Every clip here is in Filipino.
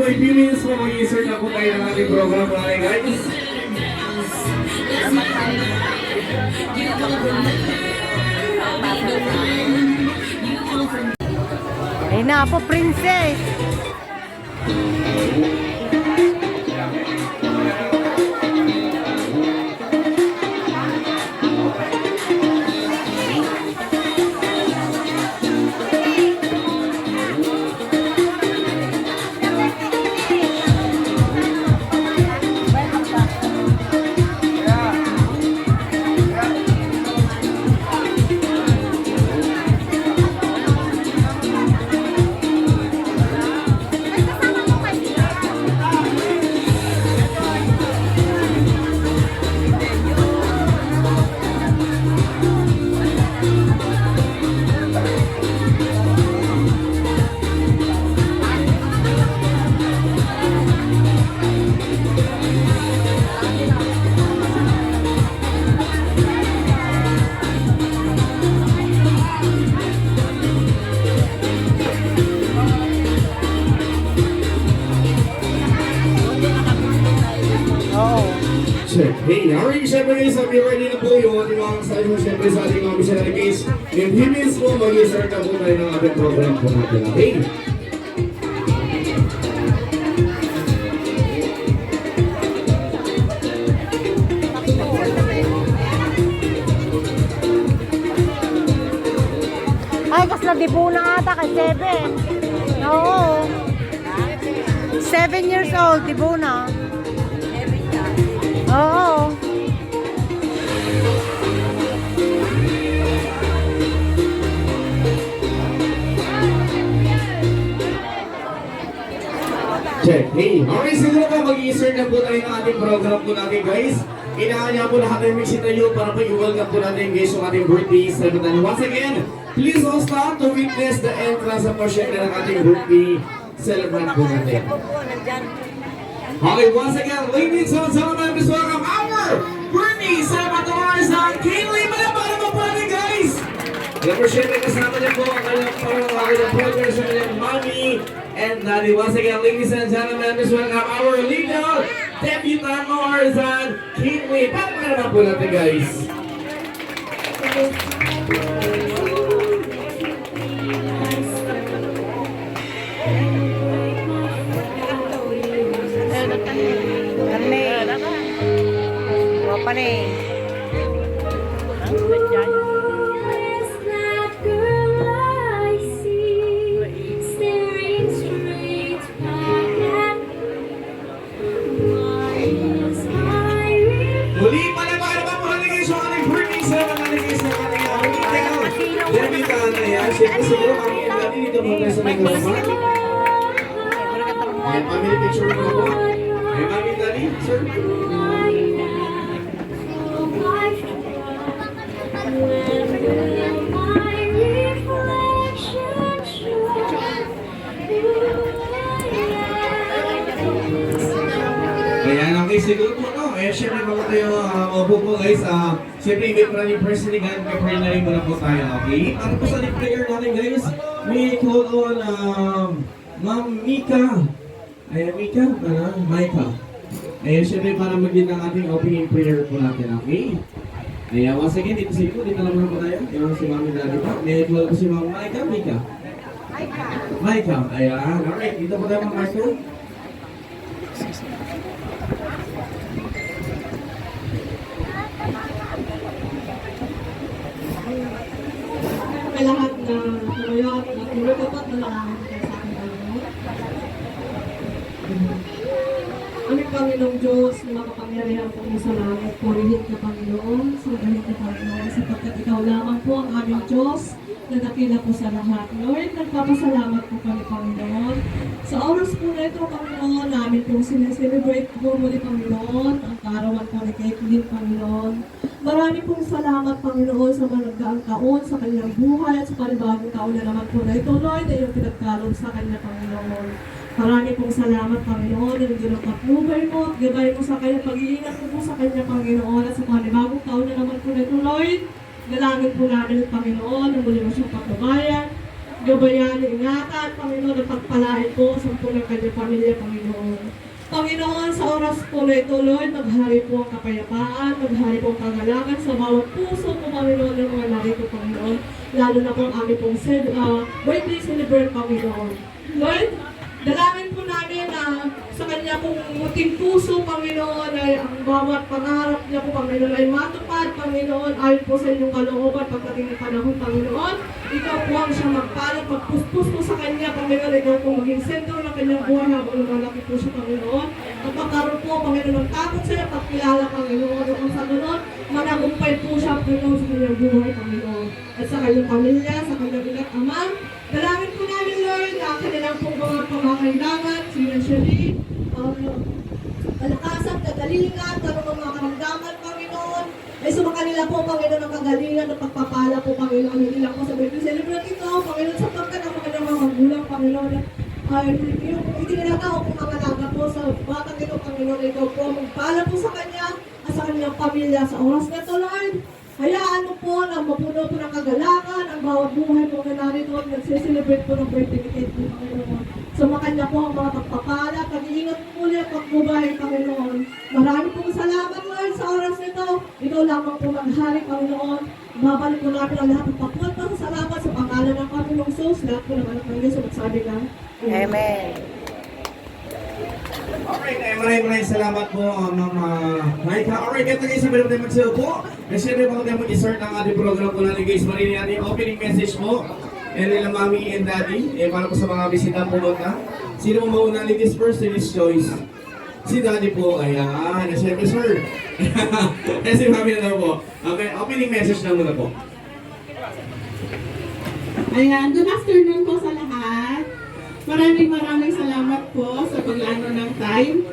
may few minutes po mag-insert na po tayo ng ating program po natin guys. Ay na po, princess. Check. Hey, alright, syempre guys, sabi ready na po yung ating mga kasali mo syempre sa ating mga missionary case. In few minutes po, mag-start na po tayo ng ating program po natin. Okay? Ay, kasla dibo na ata kay 7. Oo. 7 years old, dibo na. Oo. Check. Hey, alright, siguro po mag-i-insert na po tayo ng ating program po natin guys. Kailangan po lahat ng mixi tayo para pag-welcome po natin guys yung ating birthday celebrant. Once again, please all stop to witness the entrance of syempre ng ating birthday celebrant po natin. Okay, once again, ladies and gentlemen, please welcome our birthday celebrant sa Kaylee. Malabaran mo po natin guys! Siyempre, syempre, kasama niya po ang kanyang partner sa kanyang mommy and daddy. Once again, ladies and gentlemen, please welcome our legal debutant Marzan Kaylee. Palakpakan naman po natin guys. Apa nih? Muli pala naman po natin guys yung ating birthday celebrant natin guys na kanina. Debutant na yan. Siyempre siguro kami yung dati dito po tayo sa may kasama. May family picture mo po. May mami daddy, sir. Ayan, okay, siguro po, no? Eh, syempre, bago tayo maupo po, guys. Syempre, may praning personaligan, may prayer na rin muna po tayo, okay? At po sa prayer natin, guys, may call on, Ma'am Mika. Ayan, Mika, Micah. Ayan, syempre, para mag-din ang ating opening prayer po natin, okay? Ayan, once again, dito siguro, dito lang muna po tayo. Yung si Ma'am Daddy po. May call po si Ma'am Micah, Mika. Micah, ayan. Alright, dito po tayo mga master. May lahat na tumayo at natulog at nalangin kayo sa aking Panginoon. Aming Panginoong Diyos, na makapangyarihan po sa langit, purihin ka Panginoon, sagahin ka Panginoon, sapagkat ikaw lamang po ang aming Diyos, na dakila po sa lahat. Lord, nagpapasalamat po kami Panginoon. Sa oras po na ito, Panginoon, namin po sineselebrate po muli Panginoon, ang kaarawan po ni Caitlyn Panginoon. Marami pong salamat, Panginoon, sa mga nagdaang taon, sa kanyang buhay, at sa panibagong taon na naman po na ito, Lord, na iyong pinagkaloob sa kanya, Panginoon. Marami pong salamat, Panginoon, na nagdulong patnubay mo at gabay mo sa kanya, pag-iingat mo po sa kanya, Panginoon, at sa panibagong taon na naman po na ito, Lord. Dalangin po namin ang Panginoon, na muli mo siyang patubayan. gabayan, ingatan, Panginoon, at pagpalain po sa po ng kanyang pamilya, Panginoon. Panginoon, sa oras po na ito, Lord, maghari po ang kapayapaan, maghari po ang kagalakan sa bawat puso po, Panginoon, ng mga narito, Panginoon. Lalo na po ang aming pong birthday celebrate, Panginoon. Lord, dalangin po namin na sa kanya pong muting puso, Panginoon, ay ang bawat pangarap niya po, Panginoon, ay matupad, Panginoon, ayon po sa inyong kalooban pagdating ng panahon, Panginoon. Ikaw po ang siya magpalad, pagpuspos po sa kanya, Panginoon, ikaw po maging sentro ng kanyang buhay habang lumalaki po siya, Panginoon. At magkaroon po, Panginoon, ng takot sa'yo, pagkilala, Panginoon, at kung sa ganoon, managumpay po siya, Panginoon, sa kanyang buhay, Panginoon. At sa kanyang pamilya, sa kanyang ina't ama, dalangin po namin, Lord, na kanilang pong mga pangangailangan, financially, kalakasan, kagalingan, tanong mga karamdaman, Panginoon, ay sumakanila po, Panginoon, ng kagalingan at pagpapala po, Panginoon, hindi lang po sa birthday celebrate ito, Panginoon, sa pagkat ang mga magulang, Panginoon, ay yung itinatao po mga naga po sa batang ito, Panginoon, ikaw po, magpala po sa kanya at sa kanyang pamilya sa oras na ito, Lord. Hayaan mo po na mapuno po ng kagalakan ang bawat buhay po na narito at nagsiselebrate po ng birthday cake po, Panginoon. Sumakanya po ang mga pagpapala, pag-iingat po muli at pagbubahay, Panginoon. Marami pong salamat, Lord, sa oras nito. Ikaw lamang po maghari, Panginoon. Babalik po natin ang lahat ng papuan pa sa salamat sa pangalan ng Panginoong Sus. Lahat po ng anak ng Diyos, magsabi ka. Amen. Alright, maraming salamat po, Mama Maika. Alright, ito guys, sabi natin magsilpo. Kasi siyempre bago tayo mag-start ang ating program po natin guys, marinig natin yung opening message mo. And nila Mami and Daddy, para po sa mga bisita po muna. Sino mo mauna ladies first in his choice? Si Daddy po, ayan. Siyempre, sir. Eh, si Mami na daw po. Okay, opening message na muna po. Ayan, good afternoon po sa lahat. Maraming salamat po sa paglano ng time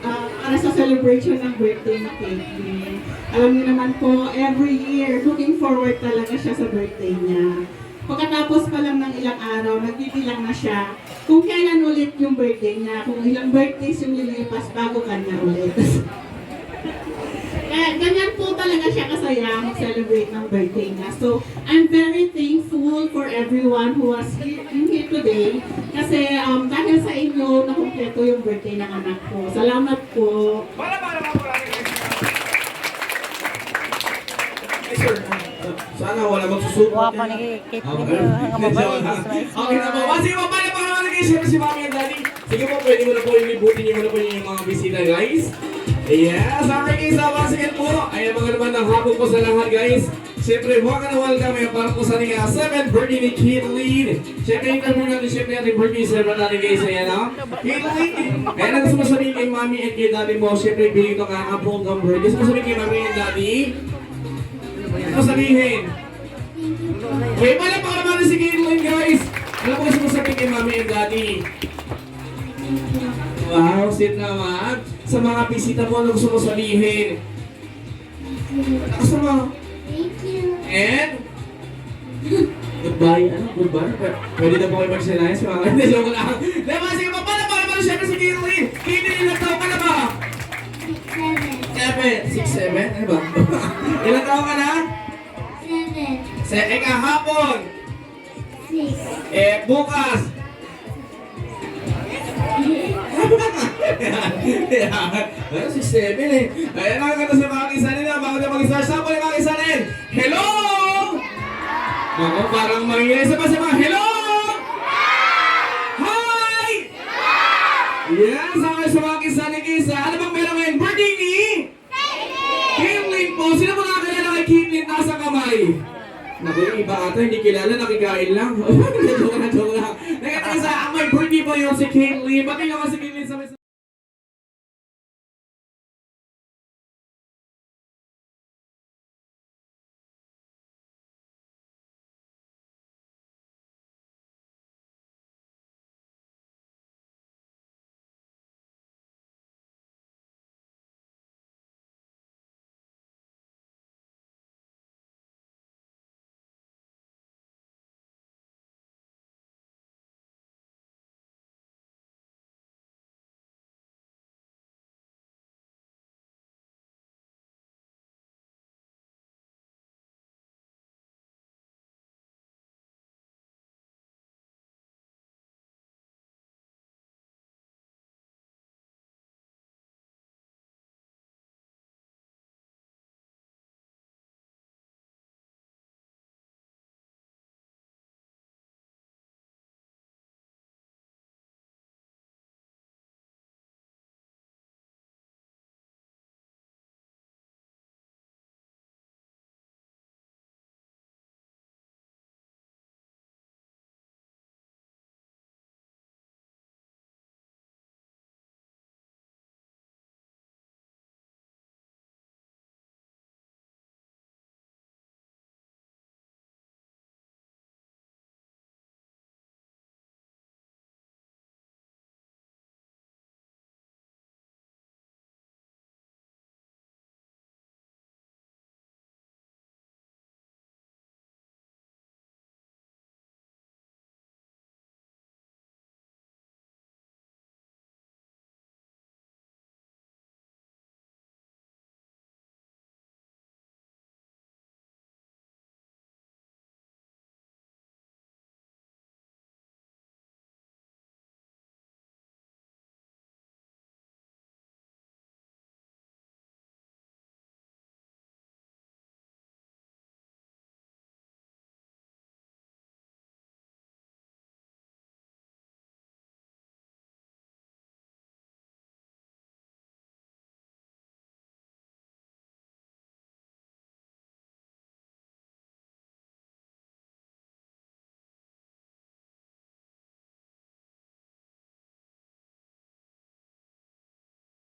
para sa celebration ng birthday ni Caitlyn. Alam niyo naman po, every year, looking forward talaga siya sa birthday niya. Pagkatapos pa lang ng ilang araw, nagbibilang na siya kung kailan ulit yung birthday niya, kung ilang birthdays yung lilipas bago kanya ulit. Kaya ganyan po talaga siya kasaya mag-celebrate ng birthday niya. So, I'm very thankful for everyone who was here today. Kasi dahil sa inyo, nakumpleto yung birthday ng anak ko. Salamat po. Hey, sir. Sana wala magsusuko. Wapa ni Caitlyn ang mabait. Okay na po. Sige po, paano pa naman guys? Siyempre si Mami and Daddy. Sige po, pwede mo na po ilibutin niyo muna po yung mga bisita guys. Yes, alright guys, once again po. Ayan mga naman ng hapon po sa lahat guys. Siyempre, welcome na welcome para po sa ating 7th birthday ni Caitlyn. Siyempre, interview natin siyempre ating birthday celebrate natin guys. Ayan o. Caitlyn! Ayan ang gusto mo sabihin kay Mami and kay Daddy mo. Siyempre, bilhin ito ka-upload ng birthday. Gusto mo sabihin kay Mami and Daddy? Ano sabihin? Okay, pala pa naman si Caitlyn guys. Ano po gusto mo sabihin kay Mami and Daddy? Wow, sit naman. Sa mga bisita mo, ano gusto mo sabihin? Gusto mo? Thank you. And? Goodbye. Ano? Goodbye? Pwede na po kayo mag-sinayas mga hindi, joke lang. Diba? Sige pa, paano pa naman siyempre si Caitlyn? Caitlyn, ilang taon ka na ba? 7. 7? Ano ba? Ilang taon ka na? 7. Kahapon. 6. Bukas. Ano si 7 eh. Ayan mga kanta sa mga kisanin na. Bago na mag-start sa mga kisanin. Hello! Ako parang mangyayari sa mga hello! Hi! Yes, sa mga kisanin kisa. Ano bang meron ngayon? Birthday ni? Caitlyn po. Sino mga nakakilala kay Caitlyn nasa kamay? Naku, yung iba ata hindi kilala, nakikain lang. Joke lang. Nakita sa ang may birthday po yun si Caitlyn. Pati yung si Caitlyn sa